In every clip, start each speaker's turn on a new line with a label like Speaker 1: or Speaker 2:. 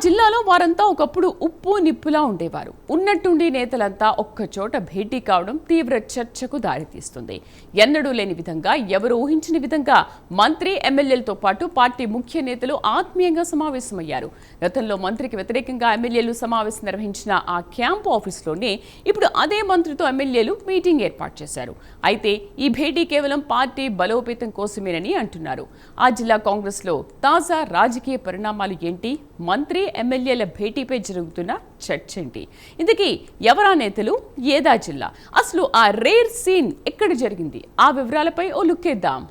Speaker 1: జిల్లాలో వారంతా ఒకప్పుడు ఉప్పు నిప్పులా ఉండేవారు. ఉన్నట్టుండి నేతలంతా ఒక్కచోట భేటీ కావడం తీవ్ర చర్చకు దారితీస్తుంది. ఎన్నడూ లేని విధంగా, ఎవరు ఊహించని విధంగా మంత్రి, ఎమ్మెల్యేలతో పాటు పార్టీ ముఖ్య నేతలు ఆత్మీయంగా సమావేశమయ్యారు. గతంలో మంత్రికి వ్యతిరేకంగా ఎమ్మెల్యేలు సమావేశం నిర్వహించిన ఆ క్యాంపు ఆఫీసులోనే ఇప్పుడు అదే మంత్రితో ఎమ్మెల్యేలు మీటింగ్ ఏర్పాటు చేశారు. అయితే ఈ భేటీ కేవలం పార్టీ బలోపేతం కోసమేనని అంటున్నారు. ఆ జిల్లా కాంగ్రెస్లో తాజా రాజకీయ పరిణామాలు ఏంటి? మంత్రి, ఎమ్మెల్యేల భేటీపై జరుగుతున్న చర్చ ఏంటి? ఇందుకీ ఎవరా నేతలు, ఏదా జిల్లా, అసలు ఆ రేర్ సీన్ ఎక్కడ జరిగింది? ఆ వివరాలపై ఓ లుక్కేద్దాం.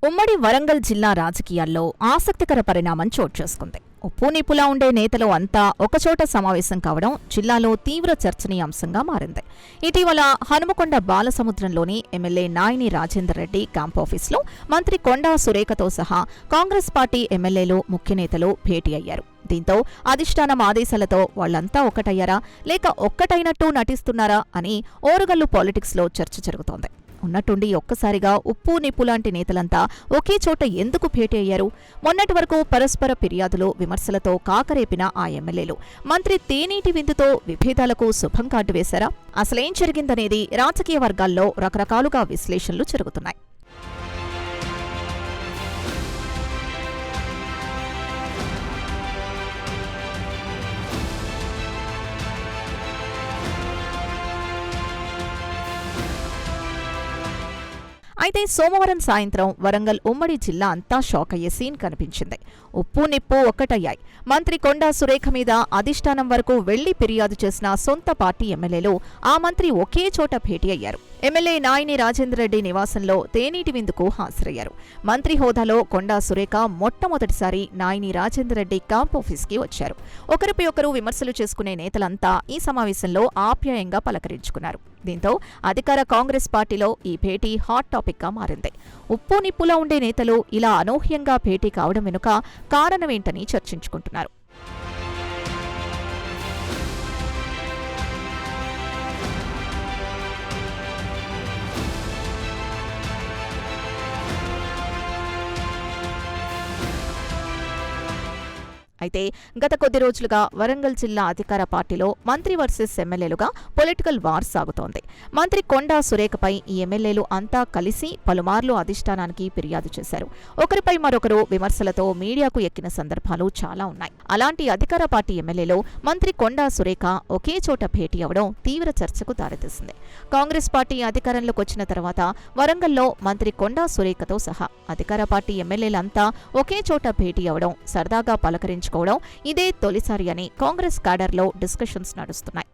Speaker 2: ఉమ్మడి వరంగల్ జిల్లా రాజకీయాల్లో ఆసక్తికర పరిణామం చోటు చేసుకుంది. ఉప్పు నిప్పులా ఉండే నేతలు అంతా ఒకచోట సమావేశం కావడం జిల్లాలో తీవ్ర చర్చనీయాంశంగా మారింది. ఇటీవల హనుమకొండ బాలసముద్రంలోని ఎమ్మెల్యే నాయిని రాజేందర్ రెడ్డి క్యాంప్ ఆఫీసులో మంత్రి కొండా సురేఖతో సహా కాంగ్రెస్ పార్టీ ఎమ్మెల్యేలు, ముఖ్య నేతలు భేటీ అయ్యారు. దీంతో అధిష్టానం ఆదేశాలతో వాళ్లంతా ఒక్కటయ్యారా, లేక ఒక్కటైనట్టు నటిస్తున్నారా అని ఓరుగల్లు పాలిటిక్స్లో చర్చ జరుగుతోంది. ఉన్నట్టుండి ఒక్కసారిగా ఉప్పు నిప్పులాంటి నేతలంతా ఒకే చోట ఎందుకు భేటీ అయ్యారు? మొన్నటి వరకు పరస్పర ఫిర్యాదులు, విమర్శలతో కాకరేపిన ఆ ఎమ్మెల్యేలు మంత్రి తేనీటి విందుతో విభేదాలకు శుభం కార్డు వేశారా? అసలేం జరిగిందనేది రాజకీయ వర్గాల్లో రకరకాలుగా విశ్లేషణలు జరుగుతున్నాయి. అయితే సోమవారం సాయంత్రం వరంగల్ ఉమ్మడి జిల్లా అంతా షాక్ అయ్యే సీన్ కనిపించింది. ఉప్పు నిప్పు ఒక్కటయ్యాయి. మంత్రి కొండా సురేఖ మీద అధిష్టానం వరకు వెళ్లి ఫిర్యాదు చేసిన సొంత పార్టీ ఎమ్మెల్యేలు ఆ మంత్రి ఒకే చోట భేటీ అయ్యారు. ఎమ్మెల్యే నాయిని రాజేందర్ రెడ్డి నివాసంలో తేనీటి విందుకు హాజరయ్యారు. మంత్రి హోదాలో కొండా సురేఖ మొట్టమొదటిసారి నాయిని రాజేందర్ రెడ్డి క్యాంప్ ఆఫీస్కి వచ్చారు. ఒకరిపై ఒకరు విమర్శలు చేసుకునే నేతలంతా ఈ సమావేశంలో ఆప్యాయంగా పలకరించుకున్నారు. దీంతో అధికార కాంగ్రెస్ పార్టీలో ఈ భేటీ హాట్ టాపిక్ గా మారింది. ఉప్పు నిప్పులా ఉండే నేతలు ఇలా అనూహ్యంగా భేటీ కావడం వెనుక కారణమేంటని చర్చించుకుంటున్నారు. అయితే గత కొద్ది రోజులుగా వరంగల్ జిల్లా అధికార పార్టీలో మంత్రి వర్సెస్ ఎమ్మెల్యేలుగా పొలిటికల్ వార్ సాగుతోంది. మంత్రి కొండా సురేఖపై ఈ ఎమ్మెల్యేలు అంతా కలిసి పలుమార్లు అధిష్టానానికి ఫిర్యాదు చేశారు. ఒకరిపై మరొకరు విమర్శలతో మీడియాకు ఎక్కిన సందర్భాలు చాలా ఉన్నాయి. అలాంటి అధికార పార్టీ ఎమ్మెల్యేలు మంత్రి కొండా సురేఖ ఒకే చోట భేటీ అవడం తీవ్ర చర్చకు దారితీసింది. కాంగ్రెస్ పార్టీ అధికారంలోకి వచ్చిన తర్వాత వరంగల్లో మంత్రి కొండా సురేఖతో సహా అధికార పార్టీ ఎమ్మెల్యేలంతా ఒకే చోట భేటీ అవడం, సరదాగా పలకరించు ఇదే తొలిసారి అని కాంగ్రెస్ క్యాడర్లో డిస్కషన్స్ నడుస్తున్నాయి.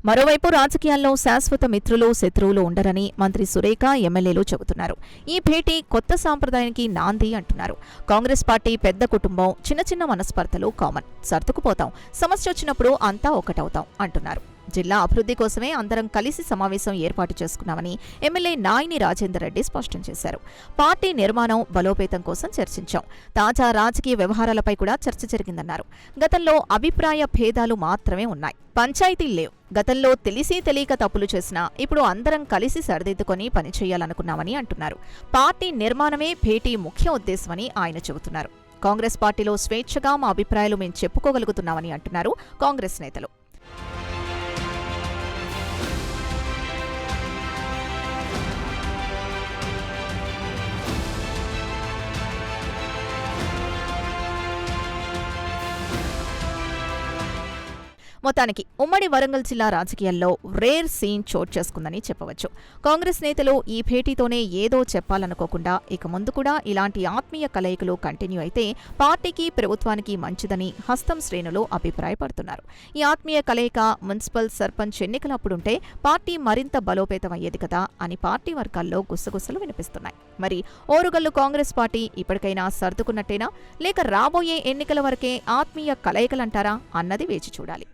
Speaker 2: మరోవైపు రాజకీయాల్లో శాశ్వత మిత్రులు, శత్రువులు ఉండరని మంత్రి సురేఖ, ఎమ్మెల్యేలు చెబుతున్నారు. ఈ భేటీ కొత్త సాంప్రదాయానికి నాంది అంటున్నారు. కాంగ్రెస్ పార్టీ పెద్ద కుటుంబం, చిన్న చిన్న మనస్పర్ధలు కామన్, సర్దుకుపోతాం, సమస్య వచ్చినప్పుడు అంతా ఒకటవుతాం అంటున్నారు. జిల్లా అభివృద్ధి కోసమే అందరం కలిసి సమావేశం ఏర్పాటు చేసుకున్నామని ఎమ్మెల్యే నాయిని రాజేందర్ రెడ్డి స్పష్టం చేశారు. పార్టీ నిర్మాణం, బలోపేతం కోసం చర్చించాం. తాజా రాజకీయ వ్యవహారాలపై కూడా చర్చ జరిగిందన్నారు. గతంలో అభిప్రాయ భేదాలు మాత్రమే ఉన్నాయి, పంచాయతీలు లేవు. గతంలో తెలిసి తెలియక తప్పులు చేసినా ఇప్పుడు అందరం కలిసి సరిదిద్దుకొని పనిచేయాలనుకున్నామని అంటున్నారు. పార్టీ నిర్మాణమే భేటీ ముఖ్య ఉద్దేశమని ఆయన చెబుతున్నారు. కాంగ్రెస్ పార్టీలో స్వేచ్ఛగా మా అభిప్రాయాలు మేం చెప్పుకోగలుగుతున్నామని అంటున్నారు కాంగ్రెస్ నేతలు. మొత్తానికి ఉమ్మడి వరంగల్ జిల్లా రాజకీయాల్లో రేర్ సీన్ చోటు చేసుకుందని చెప్పవచ్చు. కాంగ్రెస్ నేతలు ఈ భేటీతోనే ఏదో చెప్పాలనుకోకుండా ఇక ముందు కూడా ఇలాంటి ఆత్మీయ కలయికలు కంటిన్యూ అయితే పార్టీకి, ప్రభుత్వానికి మంచిదని హస్తం శ్రేణులు అభిప్రాయపడుతున్నారు. ఈ ఆత్మీయ కలయిక మున్సిపల్, సర్పంచ్ ఎన్నికలప్పుడుంటే పార్టీ మరింత బలోపేతమయ్యేది కదా అని పార్టీ వర్గాల్లో గుసగుసలు వినిపిస్తున్నాయి. మరి ఓరుగల్లు కాంగ్రెస్ పార్టీ ఇప్పటికైనా సర్దుకున్నట్టేనా, లేక రాబోయే ఎన్నికల వరకే ఆత్మీయ కలయికలంటారా అన్నది వేచి చూడాలి.